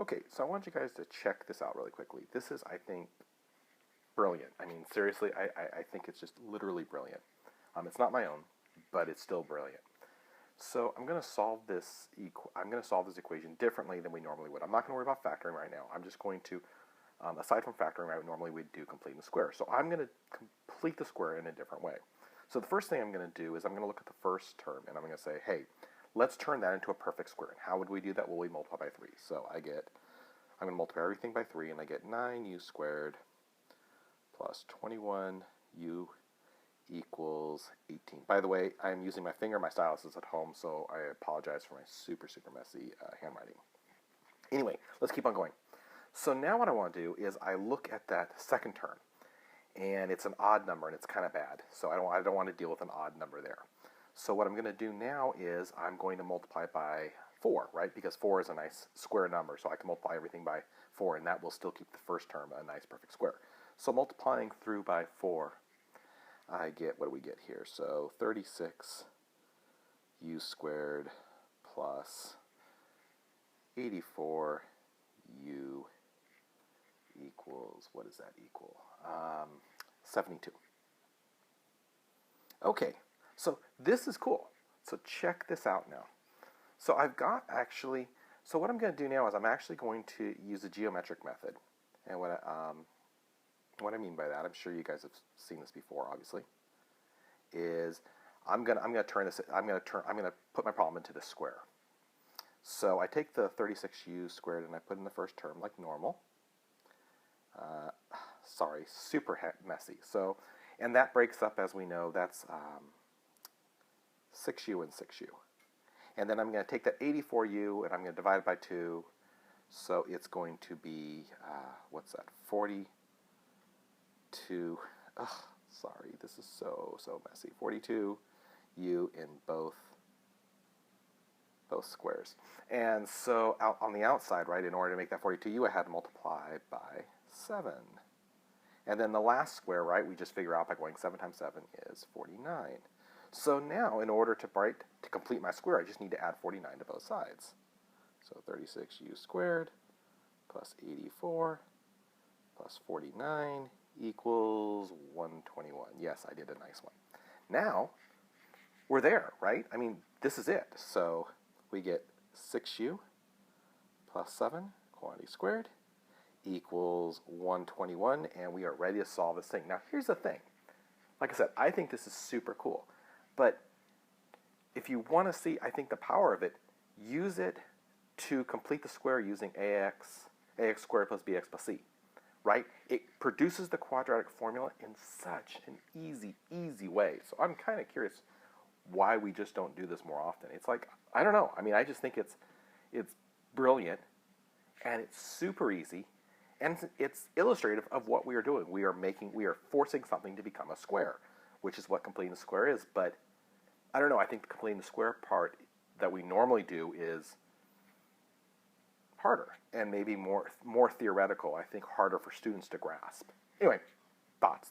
Okay, so I want you guys to check this out really quickly. This is, I think, brilliant. I mean, seriously, I think it's just literally brilliant. It's not my own, but it's still brilliant. So I'm going to solve this. I'm going to solve this equation differently than we normally would. I'm not going to worry about factoring right now. I'm just going to, aside from factoring, right, normally we'd do completing the square. So I'm going to complete the square in a different way. So the first thing I'm going to do is I'm going to look at the first term, and I'm going to say, hey, let's turn that into a perfect square. And how would we do that? Well, we multiply by 3. So I'm going to multiply everything by 3, and I get 9u squared plus 21u equals 18. By the way, I'm using my finger. My stylus is at home, so I apologize for my super messy handwriting. Anyway, let's keep on going. So now what I want to do is I look at that second term, and it's an odd number, and it's kind of bad. So I don't want to deal with an odd number there. So what I'm going to do now is I'm going to multiply by 4, right? Because 4 is a nice square number, so I can multiply everything by 4, and that will still keep the first term a nice perfect square. So multiplying through by 4, I get, what do we get here? So 36 u squared plus 84 u equals, what does that equal? 72. Okay, so this is cool. So check this out now. So I've got actually, so what I'm going to do now is I'm actually going to use the geometric method. And what I mean by that, I'm sure you guys have seen this before, obviously, is I'm gonna put my problem into the square. So I take the 36u squared and I put in the first term like normal. Sorry, super messy. So, and that breaks up, as we know, that's 6u and 6u. And then I'm going to take that 84u and I'm going to divide it by 2. So it's going to be, what's that, 42, sorry, this is so messy, 42u in both squares. And so on the outside, right, in order to make that 42u, I had to multiply by 7. And then the last square, right, we just figure out by going 7 times 7 is 49. So now, in order to complete my square, I just need to add 49 to both sides. So 36u squared plus 84 plus 49 equals 121. Yes, I did a nice one. Now, we're there, right? I mean, this is it. So we get 6u plus 7, quantity squared, equals 121, and we are ready to solve this thing. Now, here's the thing. Like I said, I think this is super cool. But if you want to see, I think, the power of it, use it to complete the square using ax squared plus bx plus c, right? It produces the quadratic formula in such an easy way. So I'm kind of curious why we just don't do this more often. It's like, I don't know. I mean, I just think it's brilliant, and it's super easy, and it's illustrative of what we are doing. We are forcing something to become a square, which is what completing the square is. But I don't know. I think the completing the square part that we normally do is harder and maybe more theoretical. I think harder for students to grasp. Anyway, thoughts.